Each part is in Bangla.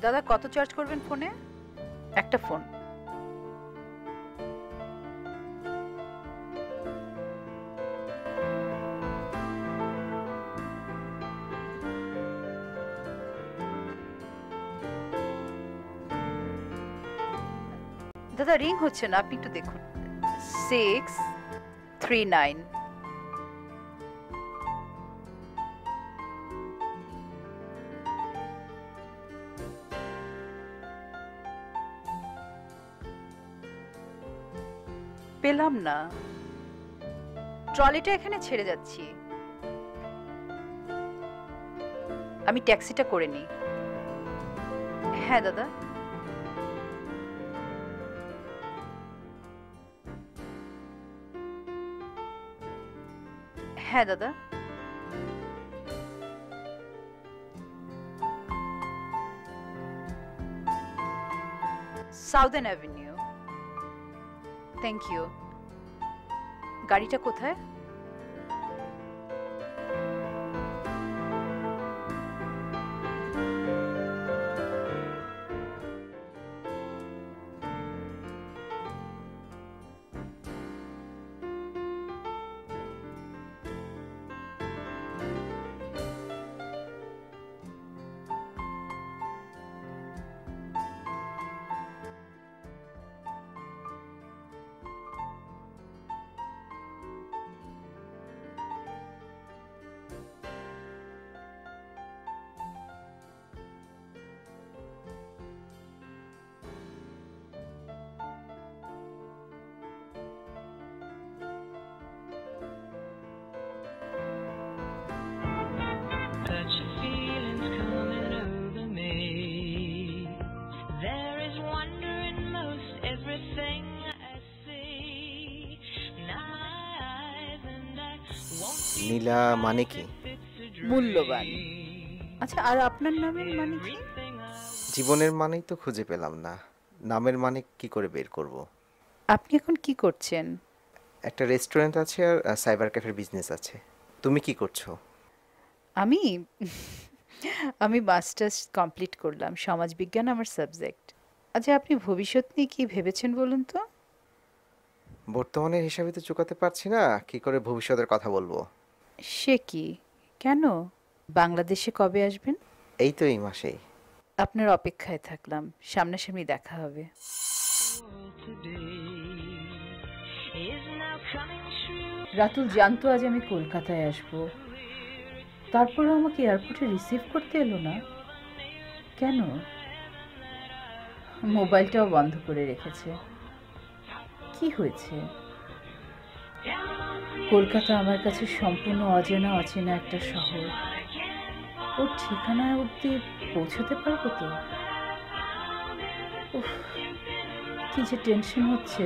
দাদা কত চার্জ করবেন ফোনে? একটা ফোন। দাদা রিং হচ্ছে না, আপনি একটু দেখুন। 639। পেলাম না, ট্রলিটা এখানে ছেড়ে যাচ্ছি। আমি ট্যাক্সিটা করে নিই। হ্যাঁ দাদা। হ্যাঁ দাদা। Southern avenue. Thank you. গাড়িটা কোথায়? নীলা মানে কি? মূল্যবান। আচ্ছা, আর আপনার নামের মানে কি? জীবনের মানেই তো খুঁজে পেলাম না, নামের মানে কি করে বের করব? আপনি এখন কি করছেন? একটা রেস্টুরেন্ট আছে আর সাইবার ক্যাফের বিজনেস আছে। তুমি কি করছো? আমি আমি মাস্টার্স কমপ্লিট করলাম, সমাজবিজ্ঞান আমার সাবজেক্ট। আচ্ছা, আপনি ভবিষ্যৎ নিয়ে কি ভেবেছেন বলুন তো? বর্তমানের হিসাবে তো চুকাতে পারছি না, কি করে ভবিষ্যতের কথা বলবো? সে কি? কেন? বাংলাদেশে কবে আসবেন? এই তো এই মাসেই। আপনার অপেক্ষায় থাকলাম, সামনাসামনি দেখা হবে। রাতুল জানতো আজ আমি কলকাতায় আসব, তারপরে আমাকে এয়ারপোর্টে রিসিভ করতে এলো না কেন? মোবাইলটাও বন্ধ করে রেখেছে। কি হয়েছে? কলকাতা আমার কাছে সম্পূর্ণ অচেনা একটা শহর। ওর ঠিকানা অবধি পৌঁছতে পারবো তো? উফ, কি যে টেনশন হচ্ছে।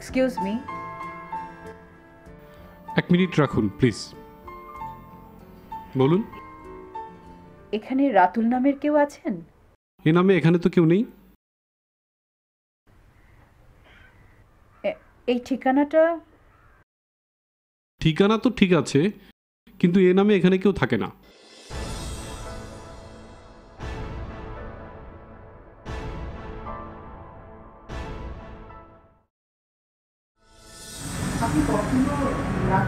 Excuse me. এক মিনিট রাখুন প্লিজ। বলুন। এখানে রাতুল নামের কেউ আছেন? এ নামে এখানে তো কেউ নেই। এই ঠিকানাটা? ঠিকানা তো ঠিক আছে, কিন্তু এ নামে এখানে কেউ থাকে না।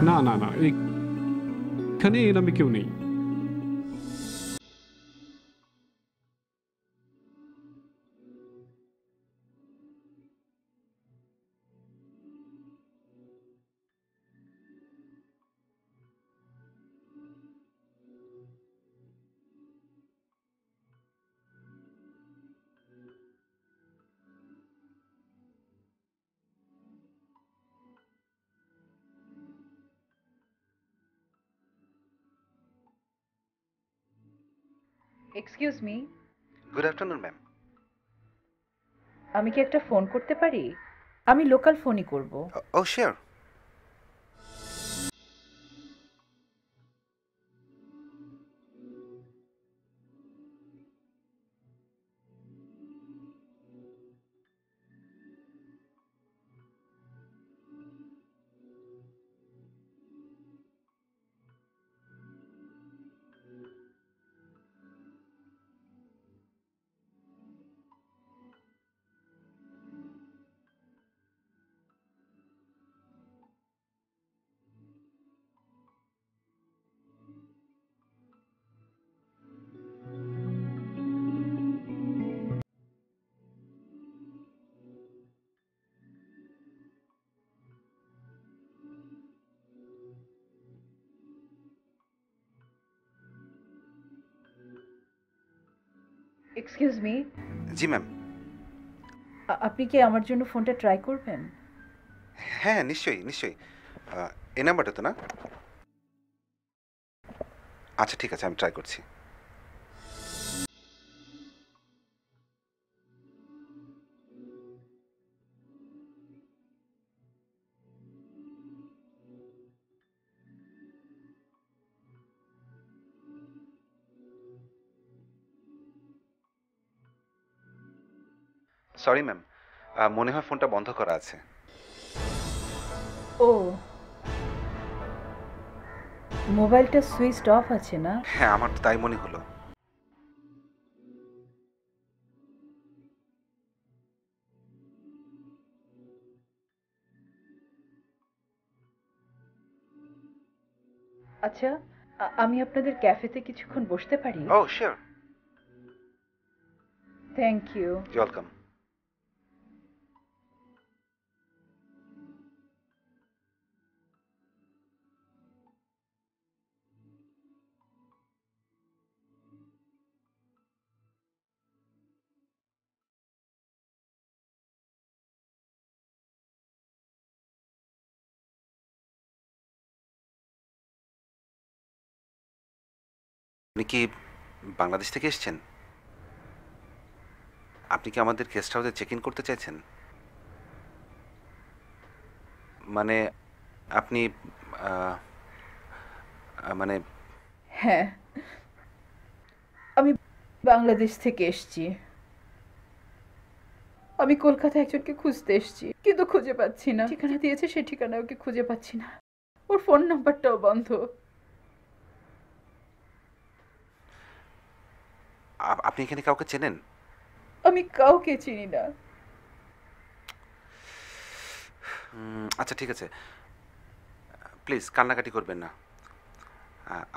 না না না, এখানে এ নামে কেউ নেই। Excuse me, good afternoon ma'am. আমি কি একটা ফোন করতে পারি? আমি লোকাল ফোনই করব। ও শিওর। এক্সকিউজ মি, জি ম্যাম। আপনি কি আমার জন্য ফোনটা ট্রাই করবেন? হ্যাঁ নিশ্চয়ই নিশ্চয়ই। এই নাম্বারটা তো না? আচ্ছা ঠিক আছে, আমি ট্রাই করছি। সরি ম্যাম, মনে হয় ফোনটা বন্ধ করা আছে। ও, মোবাইলটা সুইচড অফ আছে না? হ্যাঁ আমার তো তাই মনে হলো। আচ্ছা, আমি আপনাদের ক্যাফেতে কিছুক্ষণ বসতে পারি? Oh sure. Thank you. Welcome. আপনি কি বাংলাদেশ থেকে এসেছেন? আপনি কি আমাদের গেস্ট হাউসে চেক ইন করতে চাইছেন? মানে আপনি আহ, মানে হ্যাঁ, আমি বাংলাদেশ থেকে এসেছি। আমি কলকাতায় একজনকে খুঁজতে এসেছি, কিন্তু খুঁজে পাচ্ছি না। ঠিকানা দিয়েছে, সে ঠিকানা ওকে খুঁজে পাচ্ছি না। ওর ফোন নাম্বারটাও বন্ধ। আপনি এখানে কাউকে চেনেন? আমি কাউকে চিনি না। আচ্ছা ঠিক আছে, প্লিজ কান্নাকাটি করবেন না।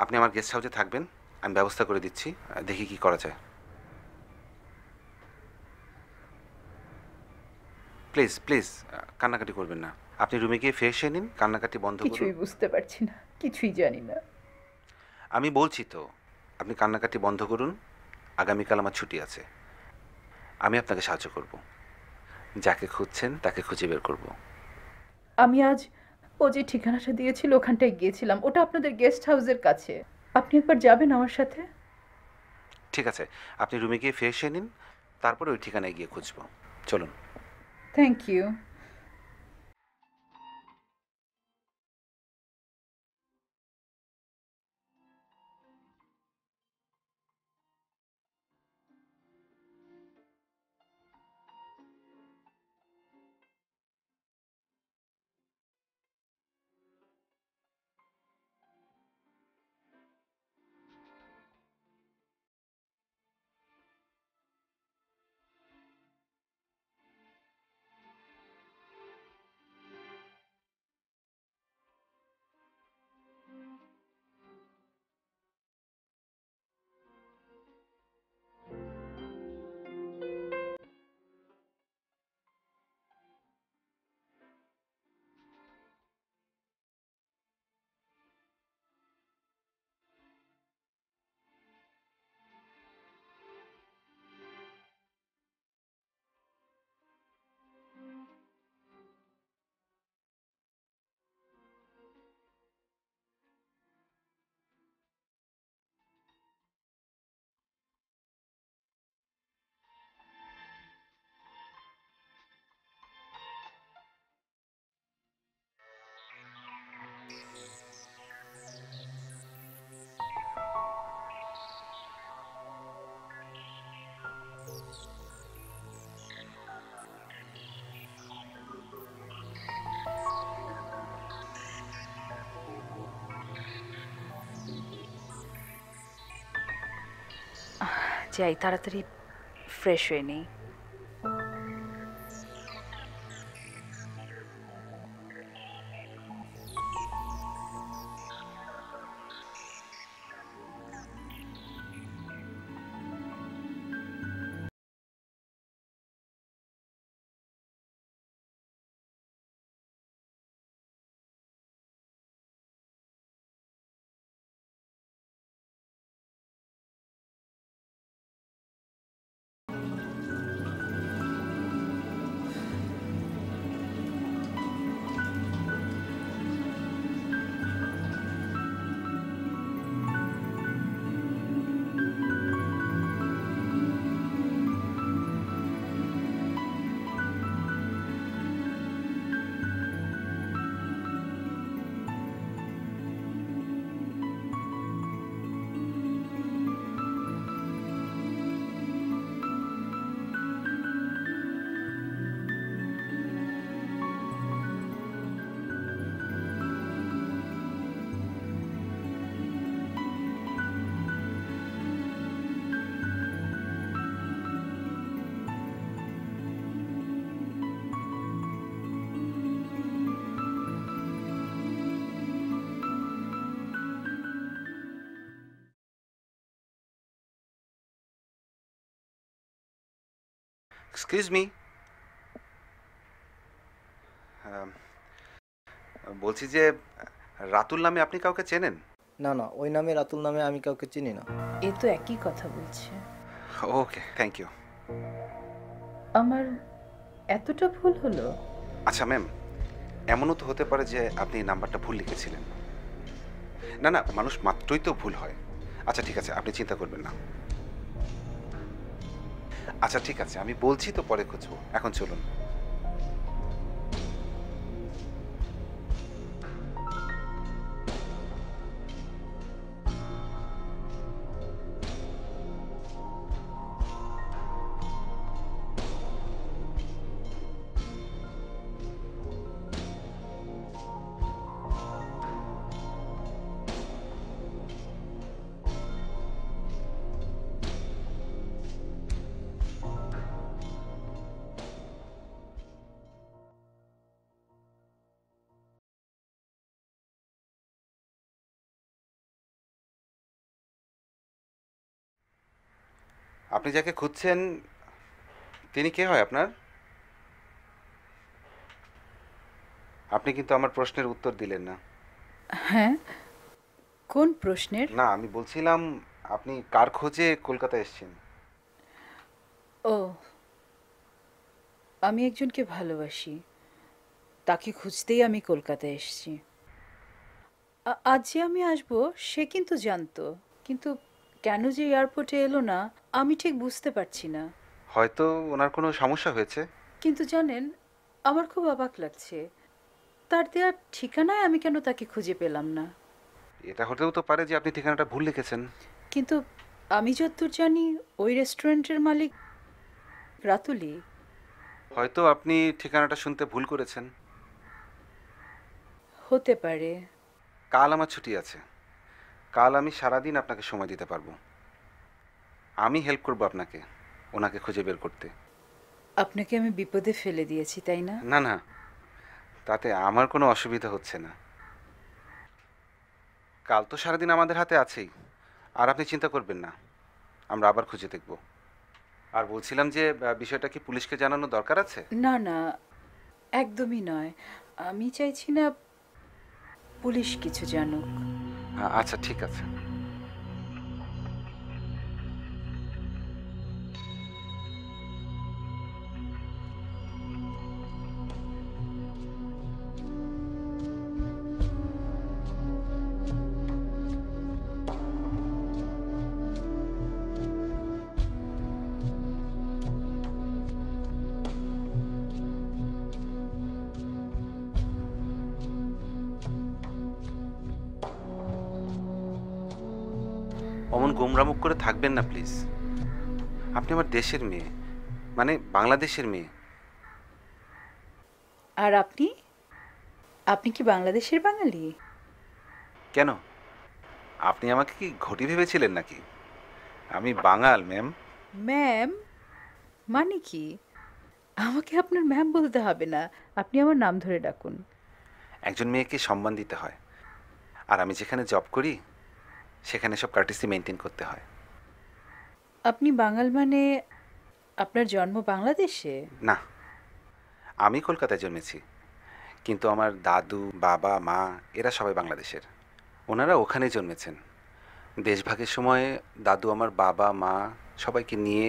আপনি আমার গেস্ট হাউসে থাকবেন, আমি ব্যবস্থা করে দিচ্ছি। দেখি কি করা যায়। প্লিজ প্লিজ কান্নাকাটি করবেন না। আপনি রুমে গিয়ে ফ্রেশ হয়ে নিন, কান্নাকাটি বন্ধ করুন। কিছুই বুঝতে পারছি না, কিছুই জানি না। আমি বলছি তো, আপনি কান্নাকাটি বন্ধ করুন। আগামীকাল আমার ছুটি আছে, আমি আপনাকে সাহায্য করব। যাকে খুঁজছেন তাকে খুঁজে বের করব। আমি আজ ও যে ঠিকানাটা দিয়েছিল ওখানটায় গিয়েছিলাম। ওটা আপনাদের গেস্ট হাউসের কাছে। আপনি একবার যাবেন আমার সাথে? ঠিক আছে, আপনি রুমে গিয়ে ফ্রেশ হয়ে নিন, তারপরে ওই ঠিকানায় গিয়ে খুঁজব। চলুন। Thank you. যাই তাড়াতাড়ি ফ্রেশ হয়ে নেই। এক্সকিউজ মি, বলছি যে রাতুল নামে আপনি কাউকে চেনেন? না না, ওই নামে রাতুল নামে আমি কাউকে চিনি না। এ তো একই কথা বলছে। ওকে, থ্যাংক ইউ। আমার এতটা ভুল হলো? আচ্ছা ম্যাম, এমনও তো হতে পারে যে আপনি নাম্বারটা ভুল লিখেছিলেন। না না, মানুষ মাত্রই তো ভুল হয়। আচ্ছা ঠিক আছে, আপনি চিন্তা করবেন না। আচ্ছা ঠিক আছে, আমি বলছি তো পরে খুঁজবো, এখন চলুন। আপনি যাকে খুঁজছেন তিনি কে হয় আপনার? আপনি কিন্তু আমার প্রশ্নের উত্তর দিলেন না। হ্যাঁ, কোন প্রশ্নের? না, আমি বলছিলাম আপনি কার খোঁজে কলকাতা এসেছেন? ও, আমি একজনকে ভালোবাসি, তাকে খুঁজতেই আমি কলকাতায় এসেছি। আজ যে আমি আসবো সে কিন্তু জানতো, কিন্তু কেন যে এয়ারপোর্টে এলো না আমি ঠিক বুঝতে পারছি না। হয়তো ওনার কোনো সমস্যা হয়েছে। কিন্তু জানেন, আমার খুব অবাক লাগছে, তার দেওয়ার ঠিকানায় আমি কেন তাকে খুঁজে পেলাম না। এটা হতেও তো পারে যে আপনি ঠিকানাটা ভুল লিখেছেন। কিন্তু আমি যতদূর জানি ওই রেস্টুরেন্টের মালিক রাতুলি। হয়তো আপনি ঠিকানাটা শুনতে ভুল করেছেন। হতে পারে। কাল আমার ছুটি আছে, কাল আমি সারাদিন আপনাকে সময় দিতে পারবো। আমি হেল্প করবো আপনাকে ওনাকে খুঁজে বের করতে। আপনাকে আমি বিপদে ফেলে দিয়েছি তাই না? না না, তাতে আমার কোনো অসুবিধা হচ্ছে না। কাল তো সারাদিন আমাদের হাতে আছেই, আর আপনি চিন্তা করবেন না, আমরা আবার খুঁজে দেখব। আর বলছিলাম যে বিষয়টা কি পুলিশকে জানানো দরকার আছে? না না, একদমই নয়। আমি চাইছি না পুলিশ কিছু জানুক। আচ্ছা ঠিক আছে। অমন গোমরামুখ করে থাকবেন না প্লিজ। আপনি আমার দেশের মেয়ে, মানে বাংলাদেশের মেয়ে। আর আপনি, আপনি কি বাংলাদেশের বাঙালি? কেন, আপনি আমাকে কি ঘটি ভেবেছিলেন নাকি? আমি বাঙাল ম্যাম। ম্যাম মানে কি? আমাকে আপনার ম্যাম বলতে হবে না, আপনি আমার নাম ধরে ডাকুন। একজন মেয়েকে সম্মান দিতে হয়, আর আমি যেখানে জব করি সেখানে সব কার্টিসি মেনটেন করতে হয়। আপনি বাঙাল মানে আপনার জন্ম বাংলাদেশে? না, আমি কলকাতায় জন্মেছি, কিন্তু আমার দাদু, বাবা, মা এরা সবাই বাংলাদেশের। ওনারা ওখানেই জন্মেছেন। দেশভাগের সময় দাদু আমার বাবা, মা সবাইকে নিয়ে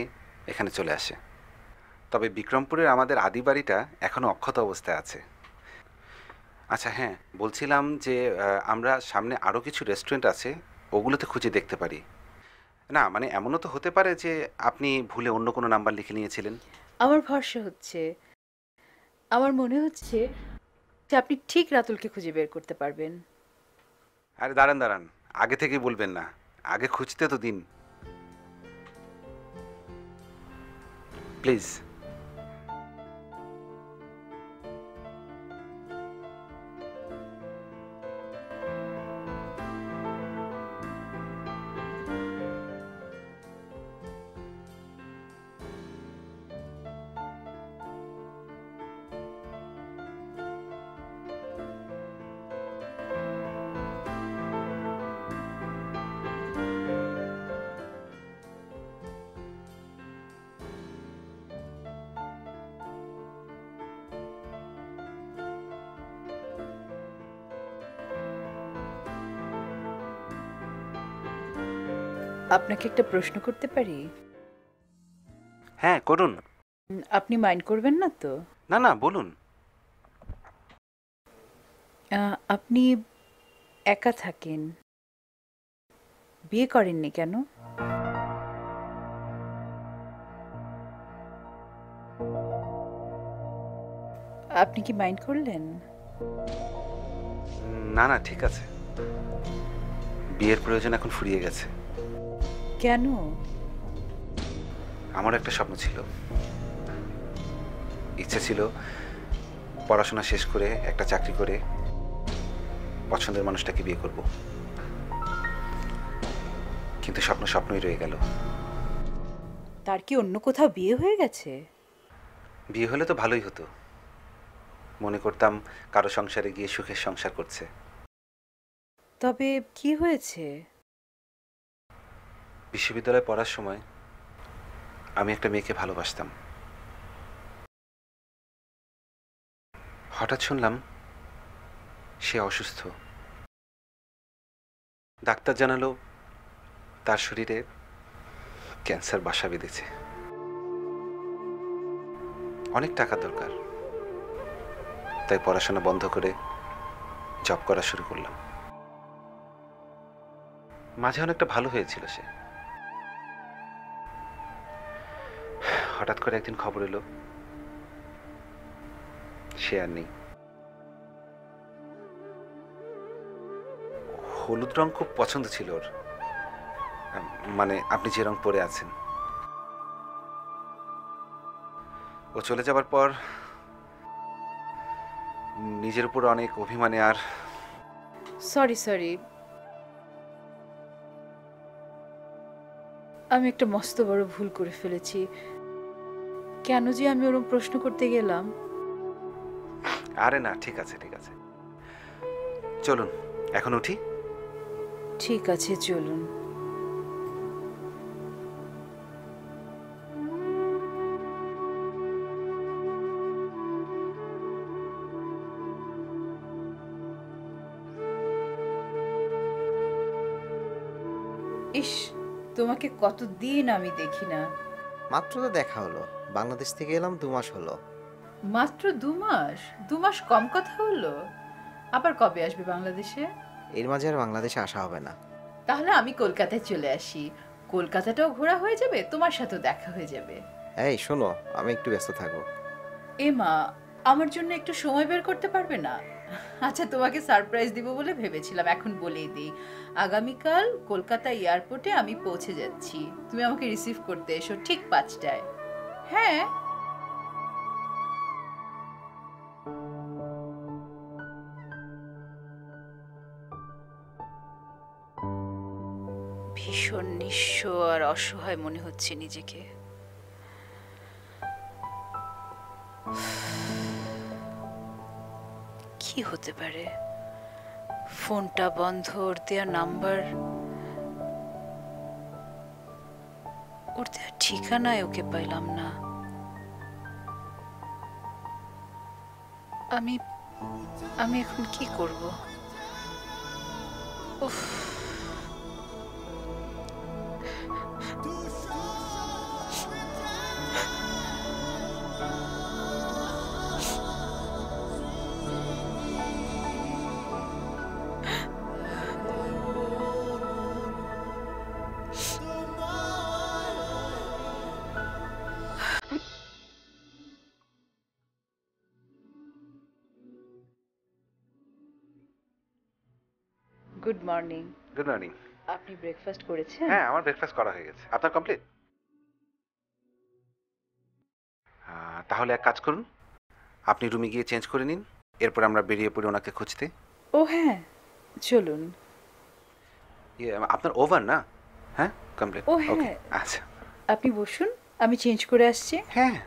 এখানে চলে আসে। তবে বিক্রমপুরের আমাদের আদি বাড়িটা এখনও অক্ষত অবস্থায় আছে। আচ্ছা হ্যাঁ, বলছিলাম যে আমরা সামনে আরও কিছু রেস্টুরেন্ট আছে, ওগুলোতে খুঁজে দেখতে পারি। না মানে এমনও তো হতে পারে যে আপনি ভুলে অন্য কোনো নাম্বার লিখে নিয়েছিলেন। আমার ভরসা হচ্ছে, আমার মনে হচ্ছে যে আপনি ঠিক রাতুলকে খুঁজে বের করতে পারবেন। আরে দাঁড়ান দাঁড়ান, আগে থেকেই বলবেন না, আগে খুঁজতে তো দিন প্লিজ। আপনাকে একটা প্রশ্ন করতে পারি? হ্যাঁ করুন। আপনি মাইন্ড করবেন না তো? না না, বলুন। আপনি একা থাকেন, বিয়ে করেননি কেন? আপনি কি মাইন্ড করলেন? না না, ঠিক আছে, বিয়ের প্রয়োজন এখন ফুরিয়ে গেছে। কেন? আমার একটা স্বপ্ন ছিল, ইচ্ছে ছিল পড়াশোনা শেষ করে একটা চাকরি করে পছন্দের মানুষটাকে বিয়ে করব, কিন্তু স্বপ্ন স্বপ্নই রয়ে গেল। তার কি অন্য কোথাও বিয়ে হয়ে গেছে? বিয়ে হলে তো ভালোই হতো, মনে করতাম কারো সংসারে গিয়ে সুখের সংসার করছে। তবে কি হয়েছে? বিশ্ববিদ্যালয়ে পড়ার সময় আমি একটা মেয়েকে ভালোবাসতাম। হঠাৎ শুনলাম সে অসুস্থ। ডাক্তার জানালো তার শরীরে ক্যান্সার বাসা বেঁধেছে। অনেক টাকা দরকার, তাই পড়াশোনা বন্ধ করে জব করা শুরু করলাম। মাঝে অনেকটা ভালো হয়েছিল সে। হঠাৎ করে একদিন খবর এলো সে আর নেই। হলুদ রং খুব পছন্দ ছিল ওর, মানে আপনি যে রং পরে আছেন। ও চলে যাবার পর নিজের উপর অনেক অভিমানে আর সরি, আমি একটা মস্ত বড় ভুল করে ফেলেছি। কেন যে আমি ওরকম প্রশ্ন করতে গেলাম। আরে না, ঠিক আছে ঠিক আছে, চলুন এখন উঠি। ঠিক আছে, চলুন। ইস, তোমাকে কতদিন আমি দেখি না। মাত্র তো দেখা হলো, বাংলাদেশ থেকে এলাম 2 মাস হলো। মাত্র 2 মাস? 2 মাস কম কথা হলো। আবার কবে আসবে বাংলাদেশে? এর মাঝে আর বাংলাদেশে আসা হবে না। তাহলে আমি কলকাতায় চলে আসি, কলকাতাটাও ঘোরা হয়ে যাবে, তোমার সাথেও দেখা হয়ে যাবে। এই শোনো, আমি একটু ব্যস্ত থাকবো। এমা, আমার জন্য একটু সময় বের করতে পারবে না? আচ্ছা, তোমাকে সারপ্রাইজ দিব বলে ভেবেছিলাম, এখন বলেই দিই। আগামীকাল কলকাতা এয়ারপোর্টে আমি পৌঁছে যাচ্ছি, তুমি আমাকে রিসিভ করতে এসো ঠিক 5টায়। হ্যাঁ। ভীষণ নিঃস্ব আর অসহায় মনে হচ্ছে নিজেকে। কি হতে পারে? ফোনটা বন্ধ, ওর দেয়া নাম্বার, ওর দেয়া ঠিকানায় ওকে পাইলাম না। আমি আমি এখন কি করব? উফ। Good morning. Good morning. আপনি ব্রেকফাস্ট করেছেন? হ্যাঁ, আমার ব্রেকফাস্ট করা হয়ে গেছে। আপনার কমপ্লিট? তাহলে এক কাজ করুন, আপনি রুমে গিয়ে চেঞ্জ করে নিন, এরপর আমরা বেরিয়ে পড়ি ওনাকে খুঁজতে। ও হ্যাঁ, চলুন। আপনার ওভার না? হ্যাঁ, কমপ্লিট। ও ওকে, হ্যাঁ, আচ্ছা। আপনি বসুন, আমি চেঞ্জ করে আসছি। হ্যাঁ।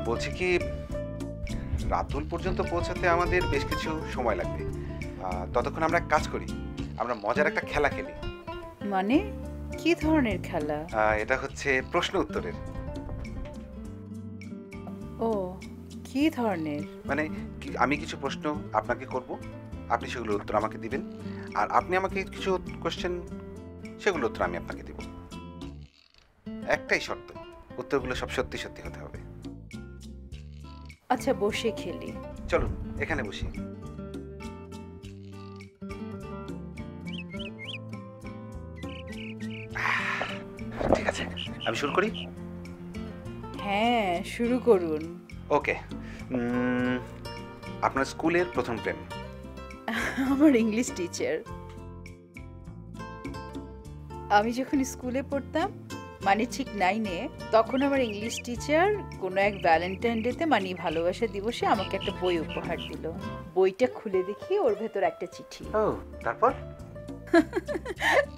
বলছি কি, রাতুল পর্যন্ত পৌঁছাতে আমাদের বেশ কিছু সময় লাগবে। ততক্ষণ আমরা এক কাজ করি, আমরা মজার একটা খেলা খেলি। মানে কি ধরনের খেলা? এটা হচ্ছে প্রশ্ন উত্তরের। ও, কি ধরনের? মানে আমি কিছু প্রশ্ন আপনাকে করব, আপনি সেগুলোর উত্তর আমাকে দিবেন, আর আপনি আমাকে কিছু কোশ্চেন, সেগুলোর উত্তর আমি আপনাকে দিব। একটাই শর্ত, উত্তরগুলো সব সত্যি সত্যি হতে হবে। আচ্ছা, বসে খেলি। চলুন এখানে বসি। ঠিক আছে, আমি শুরু করি। হ্যাঁ, শুরু করুন। ওকে। আপনার স্কুলের প্রথম প্রেম? আমার ইংলিশ টিচার। আমি যখন স্কুলে পড়তাম, মানে ঠিক 9-এ, তখন আমার ইংলিশ টিচার কোনো এক ভ্যালেন্টাইন ডেতে, মানে ভালোবাসা দিবসে, আমাকে একটা বই উপহার দিল। বইটা খুলে দেখি ওর ভেতর একটা চিঠি। ও, তারপর?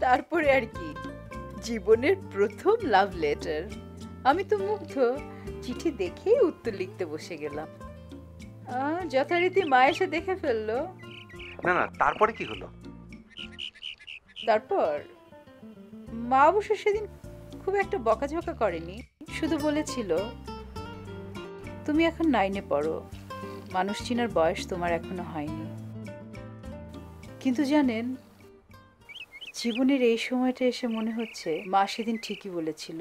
তারপরে আর কি, জীবনের প্রথম লাভ লেটার। আমি তো মুগ্ধ, চিঠি দেখেই উত্তর লিখতে বসে গেলাম। যথারীতি মা এসে দেখে ফেললো। না না, তারপরে কি হলো? তারপর মা অবশ্য সেদিন খুব একটা বকাঝকা করেনি, শুধু বলেছিল, তুমি এখন 9-এ পড়ো, মানুষ চিনার বয়স তোমার এখনো হয়নি। কিন্তু জানেন, জীবনের এই সময়টা এসে মনে হচ্ছে মা সেদিন ঠিকই বলেছিল,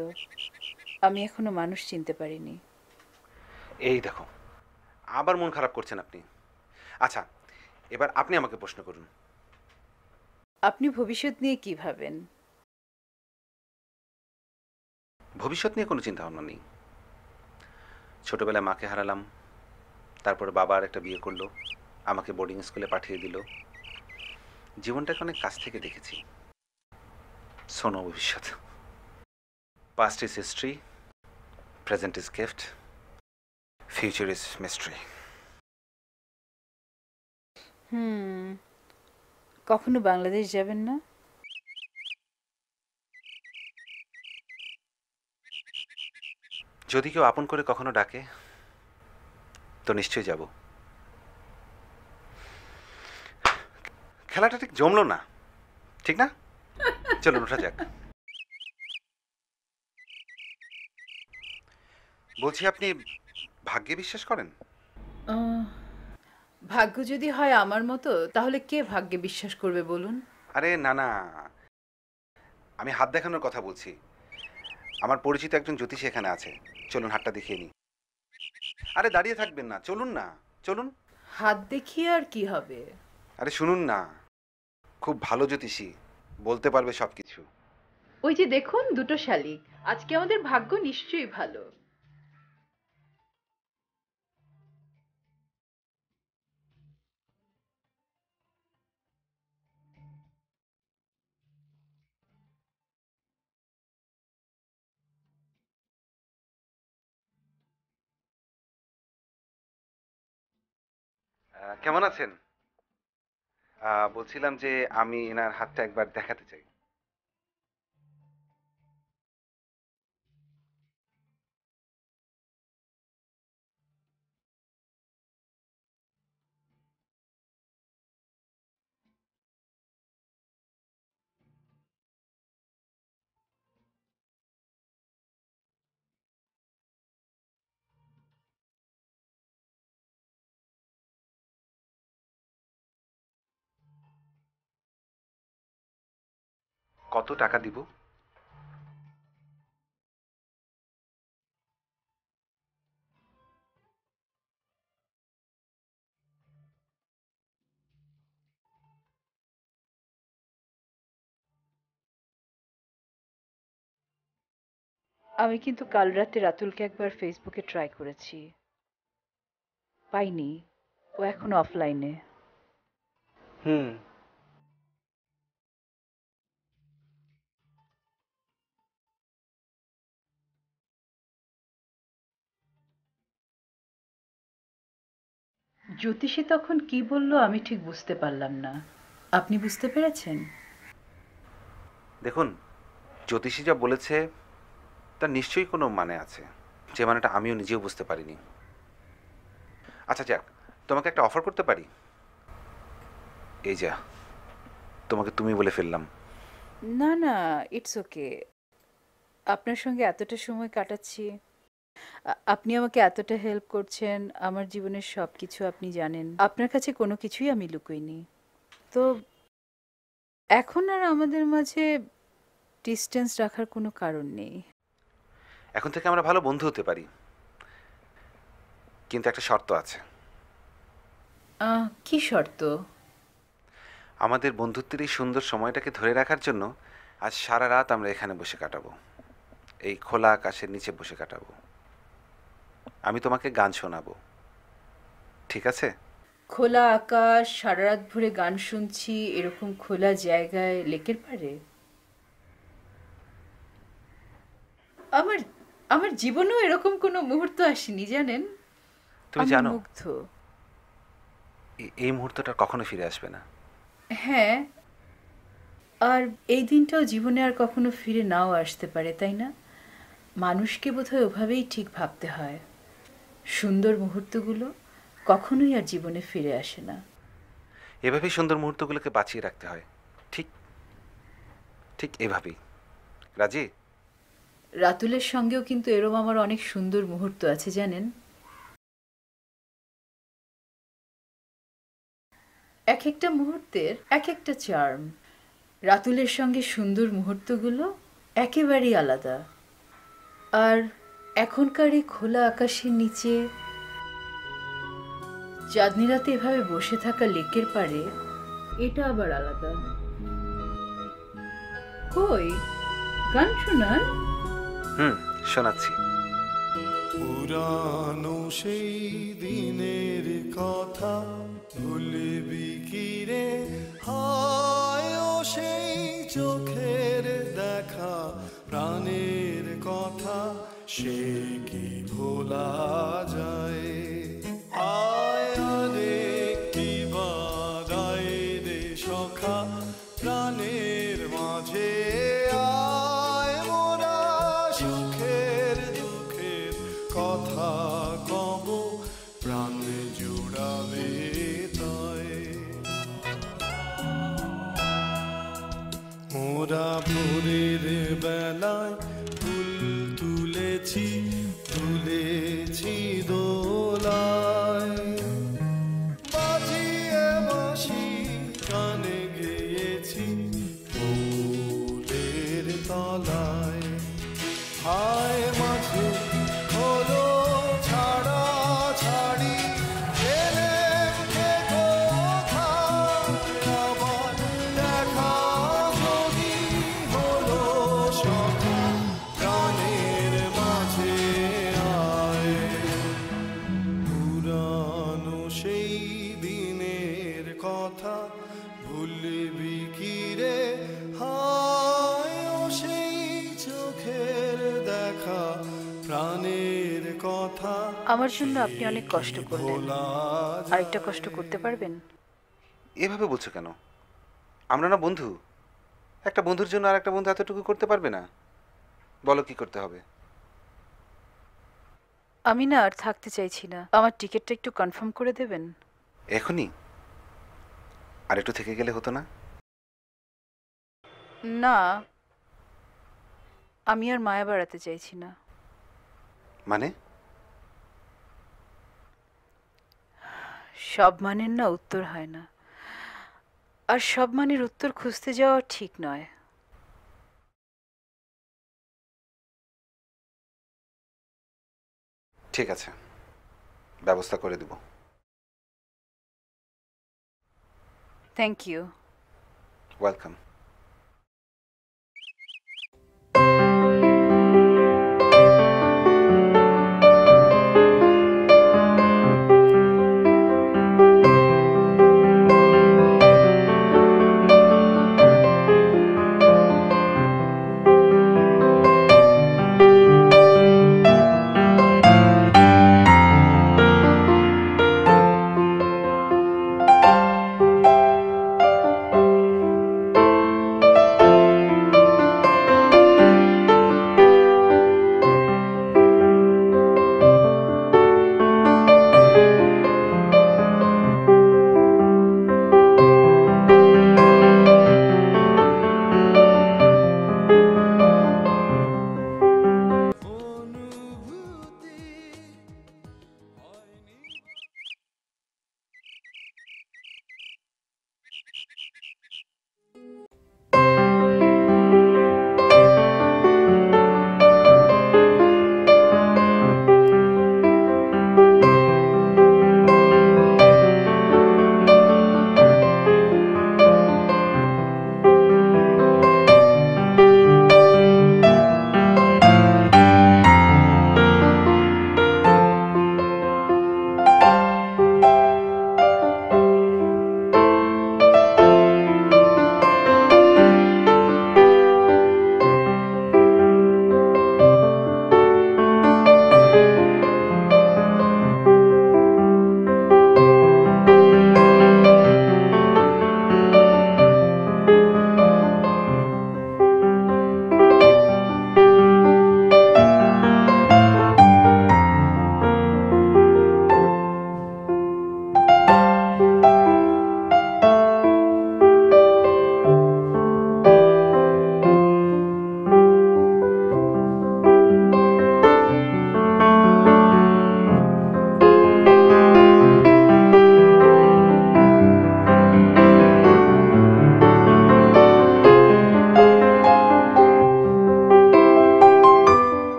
আমি এখনো মানুষ চিনতে পারিনি। এই দেখো, আবার মন খারাপ করছেন আপনি। আচ্ছা, এবার আপনি আমাকে প্রশ্ন করুন। আপনি ভবিষ্যৎ নিয়ে কি ভাবেন? ভবিষ্যৎ নিয়ে কোনো চিন্তা ভাবনা নেই। ছোটবেলায় মাকে হারালাম, তারপরে বাবা আর একটা বিয়ে করলো, আমাকে বোর্ডিং স্কুলে পাঠিয়ে দিল। জীবনটাকে অনেক কাছ থেকে দেখেছি। শোনো, ভবিষ্যৎ, past is history, present is gift, future is mystery. কখনো বাংলাদেশ যাবেন না? যদি কেউ আপন করে কখনো ডাকে তো নিশ্চয়ই যাব। খেলাটা ঠিক জমলো না, ঠিক না? চলুন ওঠা যাক। বলছি, আপনি ভাগ্যে বিশ্বাস করেন? আহ, ভাগ্য যদি হয় আমার মতো, তাহলে কে ভাগ্যে বিশ্বাস করবে বলুন? আরে না না, আমি হাত দেখানোর কথা বলছি। আমার পরিচিত একজন জ্যোতিষী এখানে আছে, চলুন হাতটা দেখিয়ে নিই। আরে দাঁড়িয়ে থাকবেন না, চলুন না, চলুন। হাত দেখিয়ে আর কি হবে? আরে শুনুন না, খুব ভালো জ্যোতিষী, বলতে পারবে সব কিছু। ওই যে দেখুন, দুটো শালিক। আজকে আমাদের ভাগ্য নিশ্চয়ই ভালো। কেমন আছেন? বলছিলাম যে আমি এনার হাতটা একবার দেখাতে চাই। কত টাকা দিব? আমি কিন্তু কাল রাতে রাতুলকে একবার ফেসবুকে ট্রাই করেছি, পাইনি। ও এখন অফলাইনে। হুম। জ্যোতিষী তখন কি বলল আমি ঠিক বুঝতে পারলাম না। আপনি বুঝতে পেরেছেন? দেখুন, জ্যোতিষী যা বলেছে তার নিশ্চয়ই কোনো মানে আছে, যে মানেটা আমিও নিজেও বুঝতে পারিনি। আচ্ছা যাক, তোমাকে একটা অফার করতে পারি? এই যা, তোমাকে তুমি বলে ফেললাম। না না, ইটস ওকে। আপনার সঙ্গে এতটা সময় কাটাচ্ছি, আপনি আমাকে এতটা হেল্প করছেন, আমার জীবনের সব কিছু আপনি জানেন। আপনার কাছে কোনো কিছুই আমি লুকোইনি। তো এখন আর আমাদের মাঝে ডিস্টেন্স রাখার কোনো কারণ নেই। এখন থেকে আমরা ভালো বন্ধু হতে পারি, কিন্তু একটা শর্ত আছে। কি শর্ত? আমাদের বন্ধুত্বের এই সুন্দর সময়টাকে ধরে রাখার জন্য আজ সারা রাত আমরা এখানে বসে কাটাবো, এই খোলা আকাশের নিচে বসে কাটাবো। আমি তোমাকে গান শোনাবো, ঠিক আছে? খোলা আকাশ, সারা রাত ভরে গান শুনছি, এরকম খোলা জায়গায়, লেকের পাড়ে? আমার আমার জীবনেও এরকম কোনো মুহূর্ত আসেনি, জানেন। তুমি আমি জানো মুগ্ধ। এই মুহূর্তটা কখনো ফিরে আসবে না। হ্যাঁ, আর এই দিনটাও জীবনে আর কখনো ফিরে নাও আসতে পারে, তাই না? মানুষকে বোধহয় ওভাবেই ঠিক ভাবতে হয়। সুন্দর মুহূর্তগুলো কখনোই আর জীবনে ফিরে আসে না। এভাবেই সুন্দর মুহূর্তগুলোকে বাঁচিয়ে রাখতে হয়। ঠিক ঠিক এভাবেই। রাজি? রাতুলের সঙ্গেও কিন্তু এরম আমার অনেক সুন্দর মুহূর্ত আছে, জানেন। এক একটা মুহূর্তের এক একটা চার্ম। রাতুলের সঙ্গে সুন্দর মুহূর্তগুলো একেবারেই আলাদা। আর এখনকার এই খোলা আকাশের নিচে চাঁদনি রাতে এভাবে বসে থাকা লেকের পাড়ে, এটা আবার আলাদা। কই, গান শোনান। হুম, শোনাচ্ছি। পুরানো সেই দিনের কথা ভুলবি কি রে, হায় ও সেই চোখের দেখা, প্রাণের কথা সে কি ভোলা যায়। আয় রে কি বাদায় রে সখা, প্রাণের মাঝে আয় মোরা সুখের দুঃখের কথা কব প্রাণ জুড়াবে তাই মোরা ভোরের বেলায় ফুল তুলেছি তুলেছি দোলায় বাজিয়ে বাঁশি গানে গেয়েছি ফুলের তলায় হায় মাঝে হলো ছাড়া ছাড়ি এলে কে কোথায় আবার দেখা যদি হলো সকাল গানের মাঝে আয় পুরানো সেই দিনের কথা ভুলবি কি রে হায় ও সেই চোখের দেখা প্রাণের কথা আমার জন্য আপনি অনেক কষ্ট করলেন, ভোলা আরেকটা কষ্ট করতে পারবেন? এভাবে বলছো কেন? আমরা না বন্ধু? একটা বন্ধুর জন্য আর একটা বন্ধু এতটুকু করতে পারবে না? বলো কি করতে হবে? আমি না আর থাকতে চাইছি না, আমার টিকিটটা একটু কনফার্ম করে দেবেন? এখনই? আর একটু থেকে গেলে হতো না? না, আমি আর মায়া বাড়াতে চাইছি না। মানে? সব মানের না উত্তর হয় না, আর সব মানের উত্তর খুঁজতে যাওয়া ঠিক নয়। ঠিক আছে, ব্যবস্থা করে দেব। Thank you. ওয়েলকাম।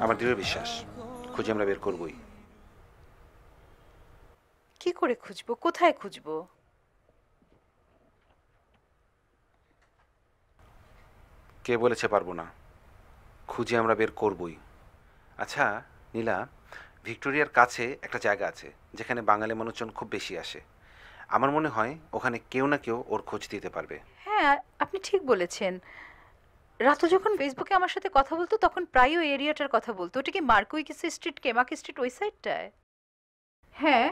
আমার দৃঢ় বিশ্বাস খুঁজে আমরা বের করবই। কি করে খুঁজবো, কোথায় খুঁজবো? কে বলেছে পারবো না? খুঁজে আমরা বের করবই। আচ্ছা নীলা, ভিক্টোরিয়ার কাছে একটা জায়গা আছে যেখানে বাঙালি মানুষজন খুব বেশি আসে। আমার মনে হয় ওখানে কেউ না কেউ ওর খোঁজ দিতে পারবে। হ্যাঁ, আপনি ঠিক বলেছেন। রাতু যখন ফেসবুকে আমার সাথে কথা বলতো তখন প্রায় ওই এরিয়াটার কথা বলতো। ওটা কি মার্কুইকিস স্ট্রিট, কেমাক স্ট্রিট, ওই সাইডটায়? হ্যাঁ,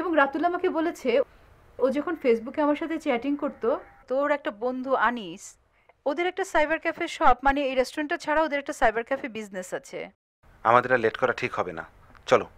এবং রাতুল আমাকে বলেছে ও যখন ফেসবুকে আমার সাথে চ্যাটিং করতো, তো ওর একটা বন্ধু আনিস, ওদের একটা সাইবার ক্যাফে শপ, মানে এই রেস্টুরেন্টটা ছাড়া ওদের একটা সাইবার ক্যাফে বিজনেস আছে। আমাদের আর লেট করা ঠিক হবে না, চলো।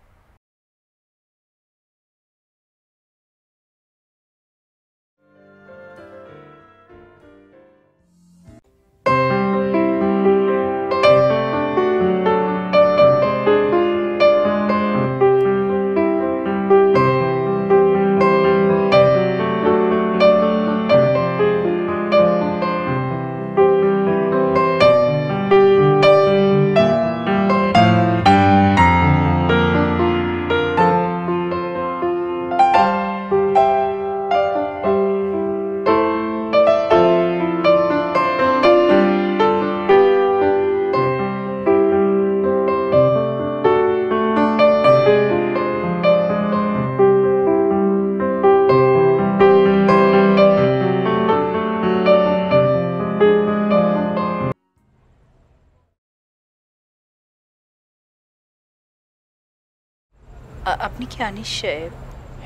আপনি কি আনিস সাহেব?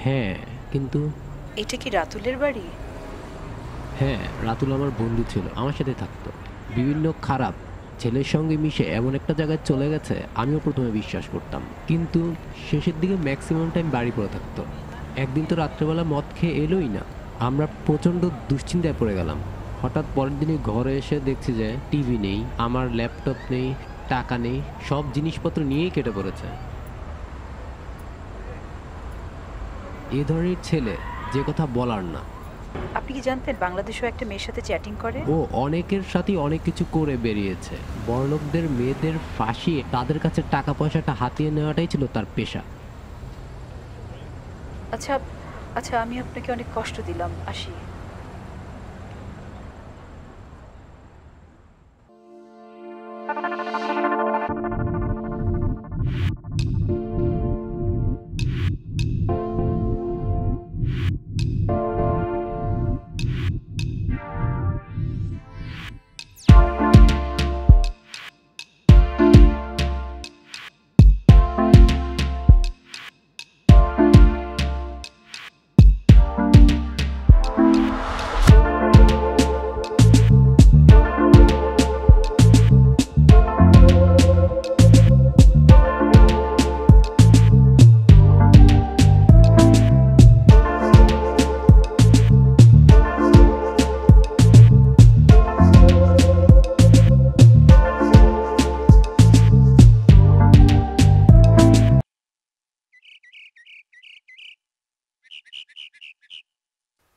হ্যাঁ, কিন্তু এটা কি রাতুলের বাড়ি? হ্যাঁ, রাতুল আমার বন্ধু ছিল, আমার সাথে থাকতো। বিভিন্ন খারাপ ছেলের সঙ্গে মিশে এমন একটা জায়গায় চলে গেছে আমিও প্রথমে বিশ্বাস করতাম, কিন্তু শেষের দিকে ম্যাক্সিমাম টাইম বাড়ি পড়ে থাকতো। একদিন তো রাত্রেবেলা মদ খেয়ে এলোই না, আমরা প্রচণ্ড দুশ্চিন্তায় পড়ে গেলাম। হঠাৎ পরের দিনই ঘরে এসে দেখছি যে টিভি নেই, আমার ল্যাপটপ নেই, টাকা নেই, সব জিনিসপত্র নিয়েই কেটে পড়েছে। এ ধরনের ছেলে যে কথা বলার না। আপনি কি জানতেন বাংলাদেশেও একটা মেয়ের সাথে চ্যাটিং করে? ও অনেকের সাথে অনেক কিছু করে বেরিয়েছে। বড়লোকদের মেয়েদের ফাঁসিয়ে তাদের কাছে টাকা পয়সাটা হাতিয়ে নেওয়াটাই ছিল তার পেশা। আচ্ছা আচ্ছা, আমি আপনাকে অনেক কষ্ট দিলাম, আসি।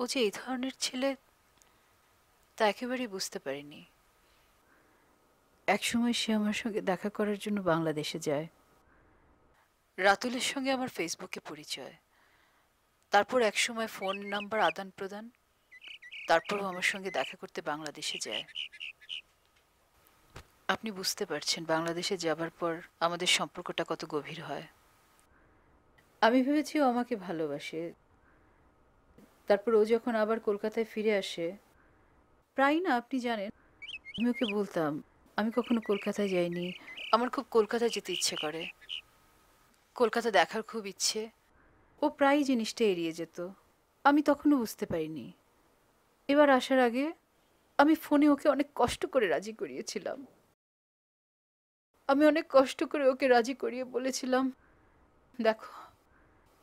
ও যে এই ধরনের ছেলে তা একেবারেই বুঝতে পারিনি। একসময় সে আমার সঙ্গে দেখা করার জন্য বাংলাদেশে যায়। রাতুলের সঙ্গে আমার ফেসবুকে পরিচয়, তারপর একসময় ফোন নাম্বার আদান প্রদান, তারপরও আমার সঙ্গে দেখা করতে বাংলাদেশে যায়। আপনি বুঝতে পারছেন বাংলাদেশে যাবার পর আমাদের সম্পর্কটা কত গভীর হয়। আমি ভেবেছি ও আমাকে ভালোবাসে। তারপর ও যখন আবার কলকাতায় ফিরে আসে, প্রায় না আপনি জানেন, আমি ওকে বলতাম আমি কখনো কলকাতায় যাইনি, আমার খুব কলকাতা যেতে ইচ্ছে করে, কলকাতা দেখার খুব ইচ্ছে। ও প্রায় জিনিসটা এড়িয়ে যেত। আমি তখনও বুঝতে পারিনি। এবার আসার আগে আমি ফোনে ওকে অনেক কষ্ট করে রাজি করিয়েছিলাম। আমি অনেক কষ্ট করে ওকে রাজি করিয়ে বলেছিলাম, দেখো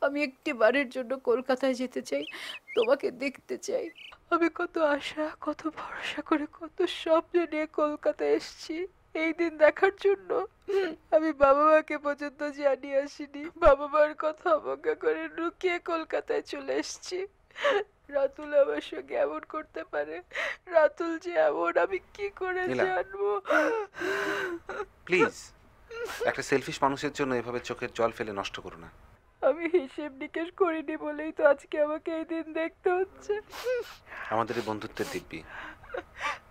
আমি একটি বারের জন্য কলকাতায় যেতে চাই, তোমাকে দেখতে চাই। আমি কত আশা, কত ভরসা করে, কত স্বপ্ন নিয়ে কলকাতায় এসেছি এই দিন দেখার জন্য। আমি বাবা মাকে পর্যন্ত জানিয়ে আসিনি, বাবা মার কথা অবজ্ঞা করে লুকিয়ে কলকাতায় চলে এসেছি। রাতুল আমার সঙ্গে এমন করতে পারে? রাতুল যে এমন, আমি কি করে জানবো? প্লিজ, একটা সেলফিশ মানুষের জন্য এভাবে চোখের জল ফেলে নষ্ট করো না। আমি হিসেব নিকেশ করিনি বলেই তো আজকে আমাকে এই দিন দেখতে হচ্ছে। আমাদের এই বন্ধুত্বের দিব্যি,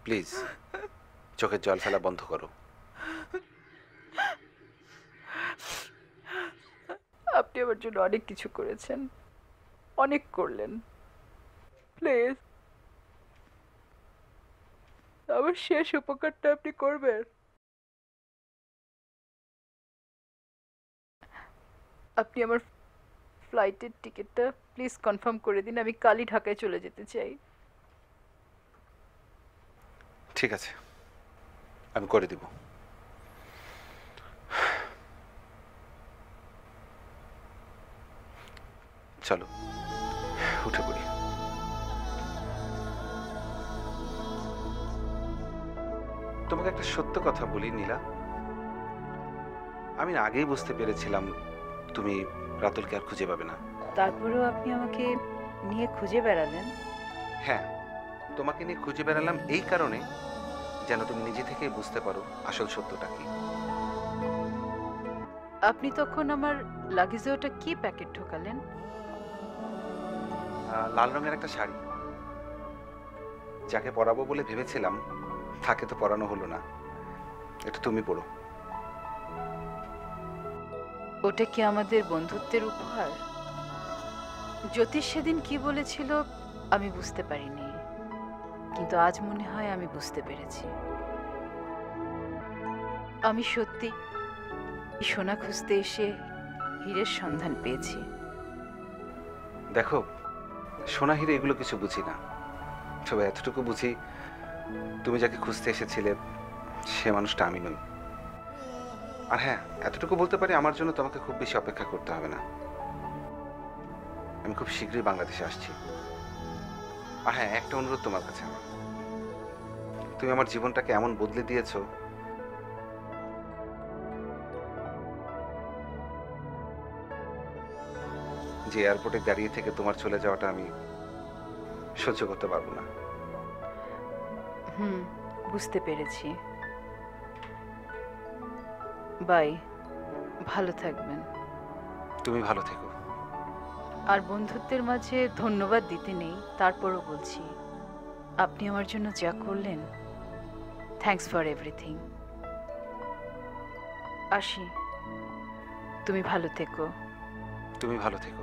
প্লিজ চোখের জল ফেলা বন্ধ করো। আপনি আমার জন্য অনেক কিছু করেছেন, অনেক করলেন। প্লিজ আমার শেষ উপকারটা আপনি করবেন। আপনি আমার ফ্লাইটের টিকিটটা প্লিজ কনফার্ম করে দিন, আমি কালই ঢাকায় চলে যেতে চাই। ঠিক আছে, আমি করে দিব। চলো উঠে পড়ি। তোমাকে একটা সত্য কথা বলি নীলা, আমি না আগেই বুঝতে পেরেছিলাম তুমি রাতুলকে আর খুঁজে পাবে না। তারপরেও আপনি আমাকে নিয়ে খুঁজে বেড়ালেন। হ্যাঁ, তোমাকে নিয়ে খুঁজে বেড়ালাম এই কারণে যেন তুমি নিজে থেকেই বুঝতে পারো আসল সত্যটা কি। আপনি তখন আমার লাগেজে ওটা কি প্যাকেট ঢোকালেন? লাল রঙের একটা শাড়ি, যাকে পরাবো বলে ভেবেছিলাম তাকে তো পরানো হলো না, এটা তুমি পড়ো। ওটা কি আমাদের বন্ধুত্বের উপহার? জ্যোতিষ সেদিন কি বলেছিল আমি বুঝতে পারিনি, কিন্তু আজ মনে হয় আমি বুঝতে পেরেছি। আমি সত্যি সোনা খুঁজতে এসে হীরের সন্ধান পেয়েছি। দেখো, সোনা হিরে এগুলো কিছু বুঝি না, তবে এতটুকু বুঝি তুমি যাকে খুঁজতে এসেছিলে সে মানুষটা আমি নই। আর হ্যাঁ, এতটুকু বলতে পারি আমার জন্য তোমাকে খুব বেশি অপেক্ষা করতে হবে না, আমি খুব শীঘ্রই বাংলাদেশে আসছি। আর হ্যাঁ, একটা অনুরোধ তোমার কাছে আমার, তুমি আমার জীবনটাকে এমন বদলে দিয়েছো যে এয়ারপোর্টে দাঁড়িয়ে থেকে তোমার চলে যাওয়াটা আমি সহ্য করতে পারবো না। বুঝতে পেরেছি। বাই, ভালো থাকবেন। তুমি ভালো থেকো। আর বন্ধুত্বের মাঝে ধন্যবাদ দিতে নেই, তারপরও বলছি আপনি আমার জন্য যা করলেন, থ্যাঙ্কস ফর এভরিথিং। আসি, তুমি ভালো থেকো। তুমি ভালো থেকো।